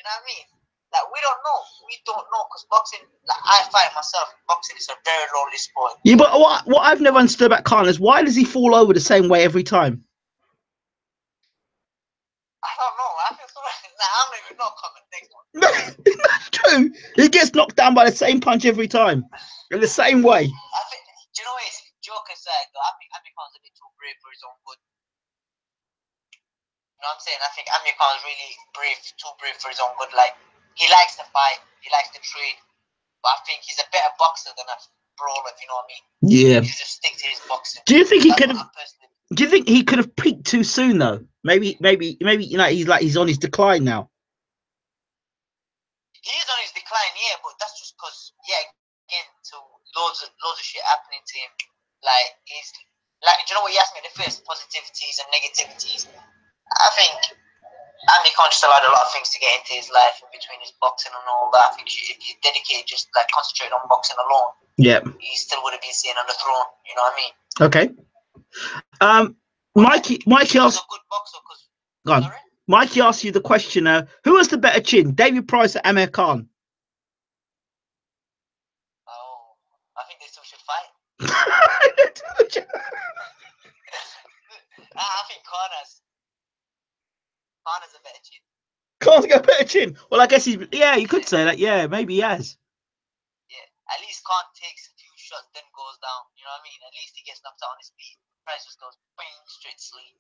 know what I mean? Like, we don't know. We don't know because boxing, like, I fight myself. Boxing is a very lonely sport. Yeah, but what I've never understood about Khan is why does he fall over the same way every time? I don't know. I feel so like, I don't even know comment next one. No, that's true. He gets knocked down by the same punch every time. In the same way. I think, do you know what it is? Joke aside, though, I think Amir Khan's a bit too brave for his own good. You know what I'm saying? I think Amir Khan's really too brave for his own good. Like, he likes to fight, he likes to trade, but I think he's a better boxer than a brawler, if you know what I mean. Yeah. He just stick to his boxing. Do you think he could have? Do you think he could have peaked too soon though? Maybe you know he's on his decline now. He is on his decline, yeah, but that's just because again, to loads of shit happening to him. Like he's like, do you know what he asked me at the first? Positivities and negativities. I think Amir Khan just allowed a lot of things to get into his life in between his boxing and all that. I think if he dedicated, just like concentrated on boxing alone, he still would have been sitting on the throne. You know what I mean? Okay. Mikey asked. A good boxer, go on. Mikey asked you the question. Who has the better chin, David Price or Amir Khan? I think Connor's a better chin. Can't get a better chin. Well, I guess he's. Yeah, you could say that. Yeah, maybe he has. Yeah, at least Khan takes a few shots, then goes down. You know what I mean? At least he gets knocked out on his feet. Price just goes bang, straight to sleep.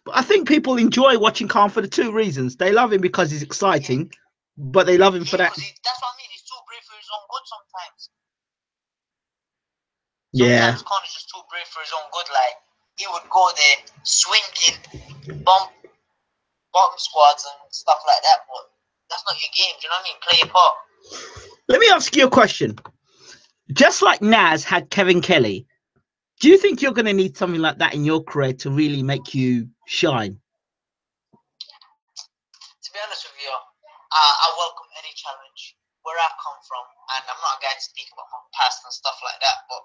But I think people enjoy watching Khan for the two reasons. They love him because he's exciting, but they love him for that. That's what I mean. He's too brave for his own good sometimes. Yeah. Sometimes Khan is just too brave for his own good. Like, he would go there, swinging, bomb squads and stuff like that. But that's not your game. Do you know what I mean? Play your part. Let me ask you a question. Just like Naz had Kevin Kelly, do you think you're going to need something like that in your career to really make you shine? To be honest with you, I welcome any challenge. Where I come from, and I'm not a guy to speak about my past and stuff like that, but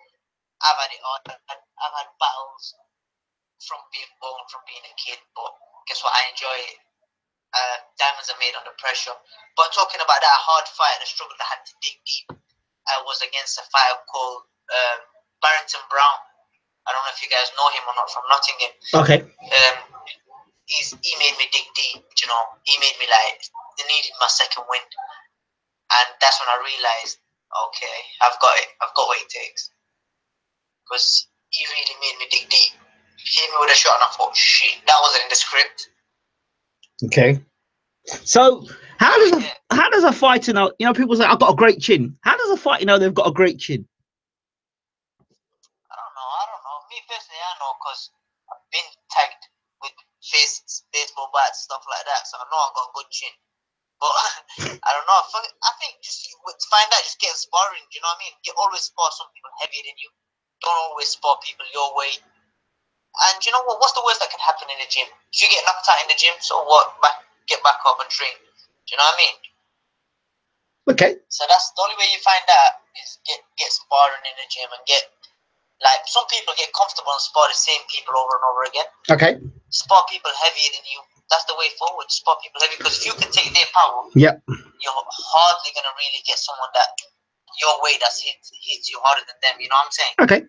I've had it hard. I've had battles from being born, from being a kid, but guess what? I enjoy it. Diamonds are made under pressure. But talking about that hard fight, the struggle that I had to dig deep, I was against a fighter called Barrington Brown. I don't know if you guys know him or not, from Nottingham. Okay. He made me dig deep, you know. He made me like, he needed my second win. And that's when I realized, okay, I've got it. I've got what it takes. Because he really made me dig deep. He hit me with a shot and I thought, shit, that wasn't in the script. Okay. So how does a fighter know? You know, people say I've got a great chin. How does a fighter know they've got a great chin? I don't know. Me personally, I know because I've been tagged with fists, baseball bats, stuff like that. So I know I've got a good chin. But I don't know. I think just to find out, just get sparring. You know what I mean? You always spar some people heavier than you. Don't always spar people your way. And you know what? What's the worst that can happen in the gym? If you get knocked out in the gym, so what? Get back up and train. Do you know what I mean? Okay. So that's the only way you find out is get sparring in the gym and get, like, some people get comfortable and spar the same people over and over again. Okay. Spar people heavier than you. That's the way forward. Spar people heavy, because if you can take their power, yep, you're hardly gonna really get someone that your way that hits you harder than them. You know what I'm saying? Okay.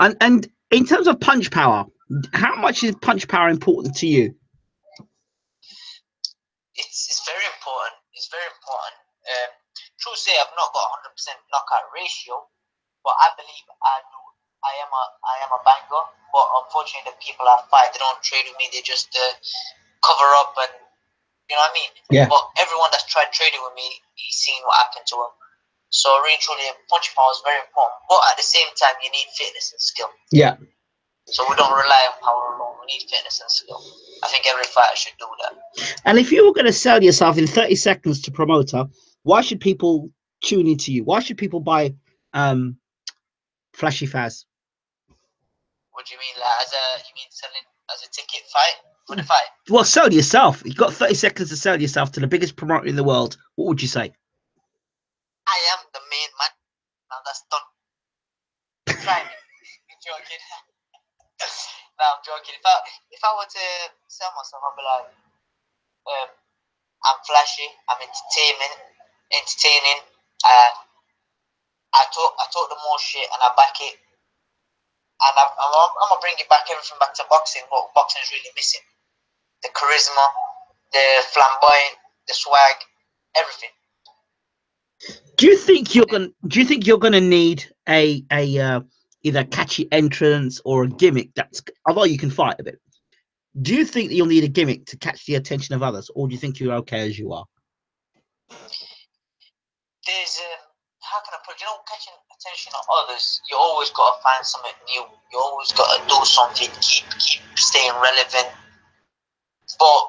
And in terms of punch power, how much is punch power important to you? It's very important. It's very important. True say, I've not got 100% knockout ratio, but I believe I do. I am a banger, but unfortunately, the people I fight, they don't trade with me. They just cover up, and you know what I mean. Yeah. But everyone that's tried trading with me, he's seen what happened to him. So really, truly, punch power is very important. But at the same time, you need fitness and skill. Yeah. So we don't rely on power alone. We need fitness and skill. I think every fighter should do that. And if you were going to sell yourself in 30 seconds to promoter, why should people tune into you? Why should people buy Flashy Faz? What do you mean? Like, you mean selling as a ticket fight for the fight? Well, sell yourself. You've got 30 seconds to sell yourself to the biggest promoter in the world. What would you say? I am the main man. Now that's done. Try me. I'm joking. No, I'm joking. If I were to sell myself, I'd be like, I'm flashy. I'm entertaining. I talk the more shit and I back it. And I'm gonna bring it back, everything back to boxing. What boxing is really missing: the charisma, the flamboyant, the swag, everything. Do you think you're gonna need a either catchy entrance or a gimmick that's, although you can fight a bit? Do you think that you'll need a gimmick to catch the attention of others, or do you think you're okay as you are? There's how can I put it? You know, catching attention of others, you always got to find something new. You always got to do something, keep staying relevant. But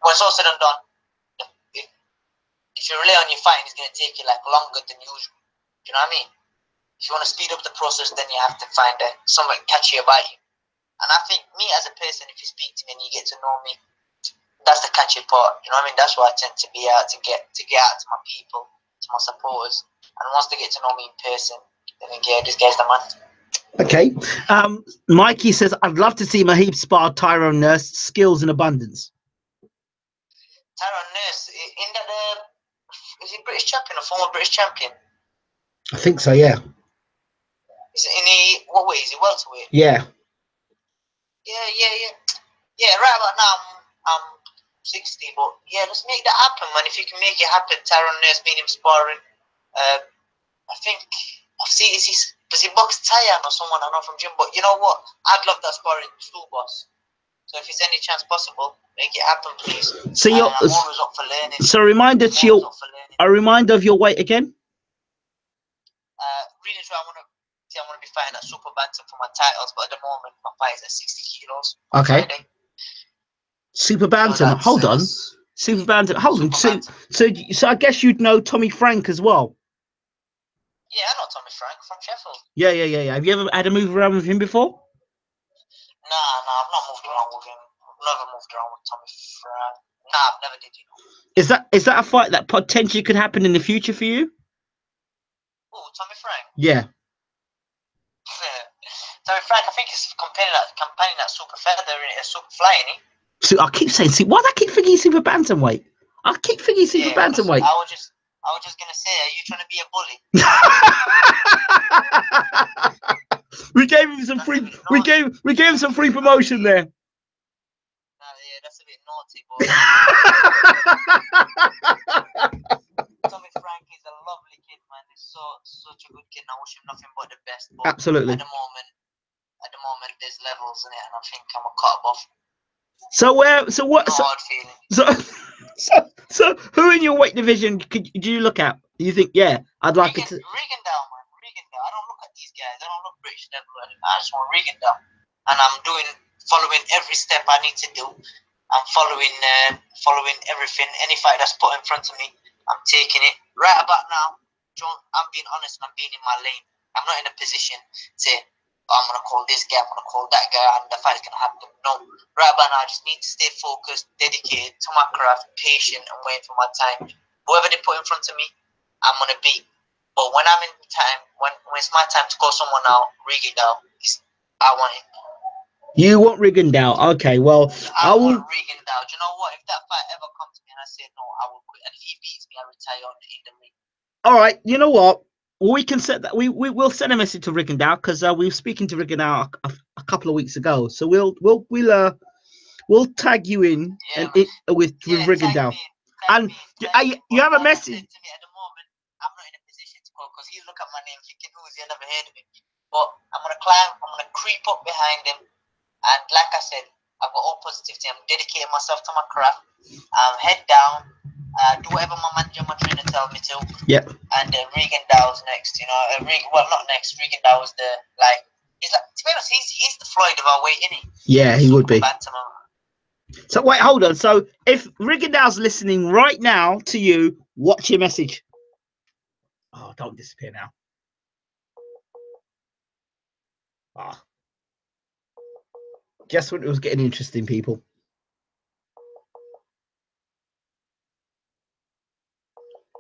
when it's all said and done, if you rely on your fighting, it's gonna take you like longer than usual. Do you know what I mean? If you want to speed up the process, then you have to find something catchy about you. And I think me as a person, if you speak to me and you get to know me, that's the catchy part. You know what I mean? That's why I tend to be out to get out to my people, to my supporters. And once they get to know me in person, they think, yeah, this guy's the man. Okay. Mikey says, I'd love to see Mahib spar Tyrone Nurse, skills in abundance. Tyrone Nurse, is he British champion, a former British champion? I think so, yeah. Is it any what weight is it? Welterweight? Yeah. Yeah. Right about now, I'm 60, but yeah, let's make that happen, man. If you can make it happen, Tyrone Nurse been him sparring. I think I've seen does he box Tyan or someone I know from gym? But you know what? I'd love that sparring too, boss. So if there's any chance possible, make it happen, please. So I'm always up for learning. So a reminder of your weight again. Really, I want to be fighting at super bantam for my titles, but at the moment my fight is at 60 kilos. Okay. Friday. Super bantam. Hold on. Super bantam. Hold on. So I guess you'd know Tommy Frank as well. Yeah, I know Tommy Frank from Sheffield. Yeah. Have you ever had a move around with him before? Nah, I've not moved around with him. I've never moved around with Tommy Frank. Nah, I've never did, you know. Is that a fight that potentially could happen in the future for you? Oh, Tommy Frank? Yeah. Tommy Frank, I think he's campaigning that super feather in a super fly, ain't he? So I keep saying, why do I keep thinking super bantamweight? I keep thinking super bantamweight. I was just gonna say, are you trying to be a bully? We gave him some free. We gave him some free promotion there. Yeah, that's a bit naughty, but Tommy Frank is a lovely kid, man. He's such a good kid, and I wish him nothing but the best. But absolutely. At the moment, there's levels in it, and I think I'm a cut off. So what? No hard feeling. So who in your weight division do you look at? Do you think, yeah, I'd like it to... Rigondeux, man. Rigondeux. I don't look at these guys. I don't look British level. I just want Rigondeux. And I'm following every step I need to do. I'm following everything. Any fight that's put in front of me, I'm taking it. Right about now, John, I'm being honest and I'm being in my lane. I'm not in a position to say, I'm going to call this guy, I'm going to call that guy, and the fight's going to happen. No. Right about now, I just need to stay focused, dedicated to my craft, patient, and waiting for my time. Whoever they put in front of me, I'm going to beat. But when I'm in time, when it's my time to call someone out, Rigondeux, I want him. You want Rigondeux? Okay, well, I want Rigondeux. Do you know what? If that fight ever comes to me and I say no, I will quit. And if he beats me, I retire in the ring. All right, you know what? We can set that. We will send a message to Rigondeux because we were speaking to Rigondeux a couple of weeks ago. So we'll tag you in with Rigondeux. And you have a message. At the moment, I'm not in a position to go because he look at my name thinking, who is he? I never heard of him. But I'm gonna climb. I'm gonna creep up behind him. And like I said, I've got all positivity. I'm dedicating myself to my craft. Head down. Do whatever my manager, my trainer tell me to. Yep. And Rigondoux's next, you know. Well, not next. Rigondeux is he's like, to be honest, he's the Floyd of our weight, isn't he? Yeah, he would be. Bantam. So wait, hold on. So if Rigondoux's listening right now to you, what's your message? Oh, don't disappear now. Ah. Guess what? It was getting interesting, people.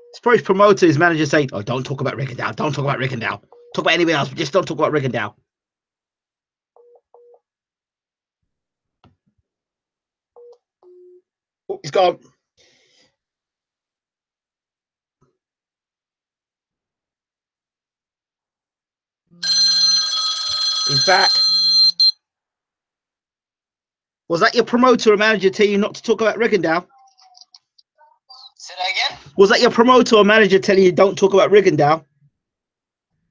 It's probably his promoter, his manager saying, "Oh, don't talk about Rigondeux. Don't talk about Rigondeux. Talk about anybody else, but just don't talk about Rigondeux." Oh, he's gone. He's back. Was that your promoter or manager telling you not to talk about Rigondeux? Say that again? Was that your promoter or manager telling you don't talk about Rigondeux?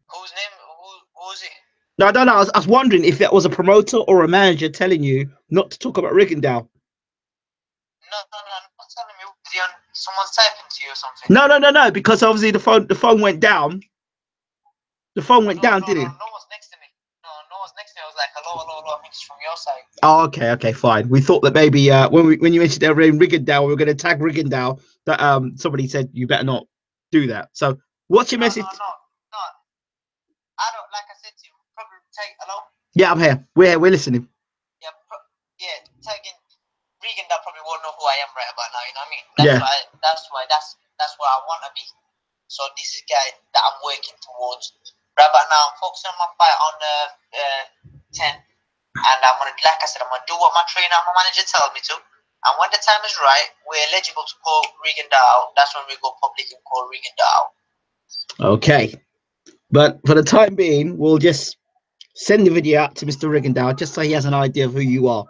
Whose name? Who's it? No, I don't know. I was wondering if that was a promoter or a manager telling you not to talk about Rigondeux. No, not telling me. Someone's typing to you or something? No, because obviously the phone went down. The phone went down, didn't it? No one's next to me. No one's next to me. I was like, hello. I think it's from your side. Oh, okay, fine. We thought that maybe when you mentioned their name Rigondeux, we were going to tag Rigondeux. That somebody said you better not do that. So, what's your message? No. I don't. Like I said to you, probably tag. Hello. Yeah, I'm here. We're listening. Yeah. Tagging Rigondeux probably won't know who I am right about now. You know what I mean? That's why I want to be. So this is guy that I'm working towards. Right about now, I'm focusing on my fight on the 10, and I'm gonna, like I said, I'm gonna do what my trainer and my manager tell me to. And when the time is right, we're eligible to call Rigondeux out. That's when we go public and call Rigondeux out. Okay. But for the time being, we'll just send the video out to Mr. Rigondeux just so he has an idea of who you are.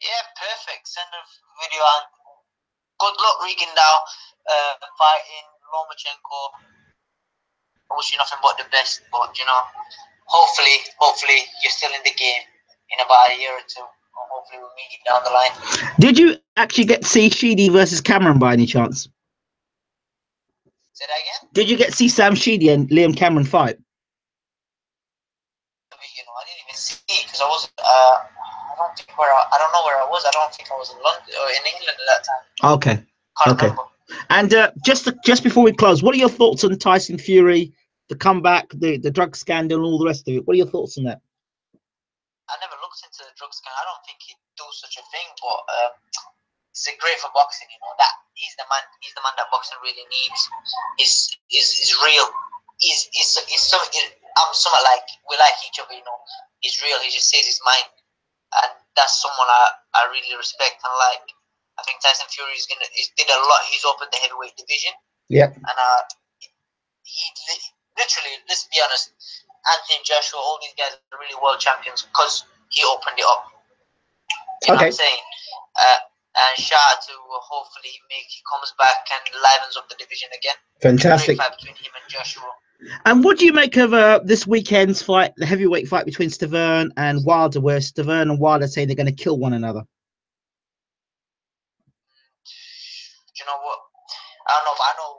Yeah, perfect. Send a video on. Good luck, Rigondeux, fighting Lomachenko. I wish you nothing but the best, but you know, hopefully you're still in the game in about a year or two. Or hopefully we'll meet you down the line. Did you actually get to see Sheedy versus Cameron by any chance? Say that again? Did you get to see Sam Sheedy and Liam Cameron fight? You know, I didn't even see it because I was I don't know where I was. I don't think I was in London or in England at that time. Okay. Can't Okay. remember. And just before we close, what are your thoughts on Tyson Fury, the comeback, the drug scandal, and all the rest of it? What are your thoughts on that? I never looked into the drug scandal. I don't think he'd do such a thing, but it's great for boxing. You know that he's the man. He's the man that boxing really needs. Is real. He's something. I'm somewhat like we like each other. You know, he's real. He just says his mind, and that's someone I really respect and like. I think Tyson Fury he's did a lot. He's opened the heavyweight division. Yeah. And he literally, let's be honest, Anthony Joshua, all these guys are really world champions because he opened it up. You know what I'm saying? And shout out to hopefully he comes back and livens up the division again. Fantastic. Great fight between him and Joshua. And what do you make of this weekend's fight, the heavyweight fight between Stavern and Wilder, where Stavern and Wilder say they're going to kill one another? You know what? I don't know, but I know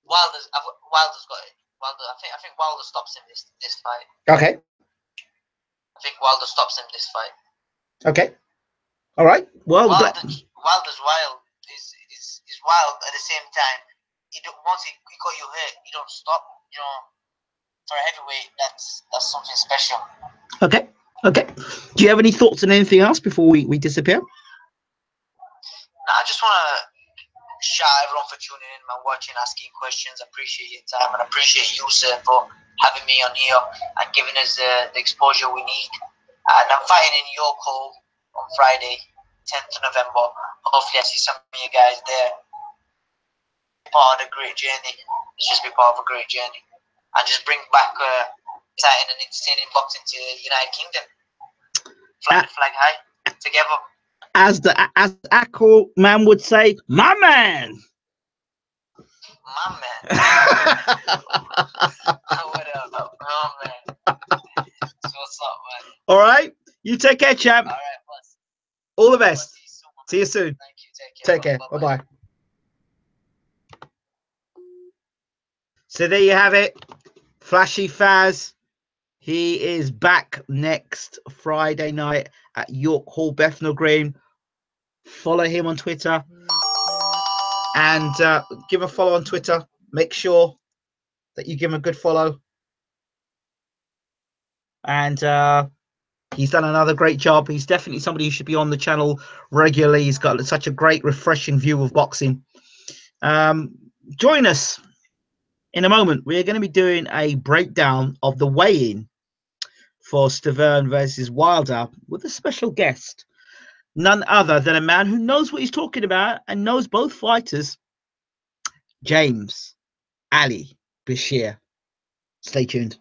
Wilder's got it. I think Wilder stops him this fight. Okay. I think Wilder stops him this fight. Okay. All right. Well, Wilder's wild. Is wild at the same time. Once he got you hurt, you don't stop. You know, for a heavyweight, that's something special. Okay. Okay. Do you have any thoughts on anything else before we disappear? No, I just want to shout everyone for tuning in and watching, asking questions. I appreciate your time and I appreciate you, sir, for having me on here and giving us the exposure we need. And I'm fighting in York Hall on Friday, 10th of November. Hopefully I see some of you guys there. Part of a great journey. Let's just be part of a great journey. And just bring back exciting and entertaining boxing to the United Kingdom. Flag high, together. As Akko man would say, my man. My man. What up? Oh, man. What's up, man? All right. You take care, champ. All right, boss. All the best. See you soon. Thank you. Take care. Take care. Bye-bye. So there you have it. Flashy Faz. He is back next Friday night at York Hall, Bethnal Green. Follow him on Twitter and give a follow on Twitter. Make sure that you give him a good follow. And he's done another great job. He's definitely somebody who should be on the channel regularly. He's got such a great, refreshing view of boxing. Join us in a moment. We're going to be doing a breakdown of the weigh-in for Stavern versus Wilder with a special guest. None other than a man who knows what he's talking about and knows both fighters, James Ali Bashir. Stay tuned.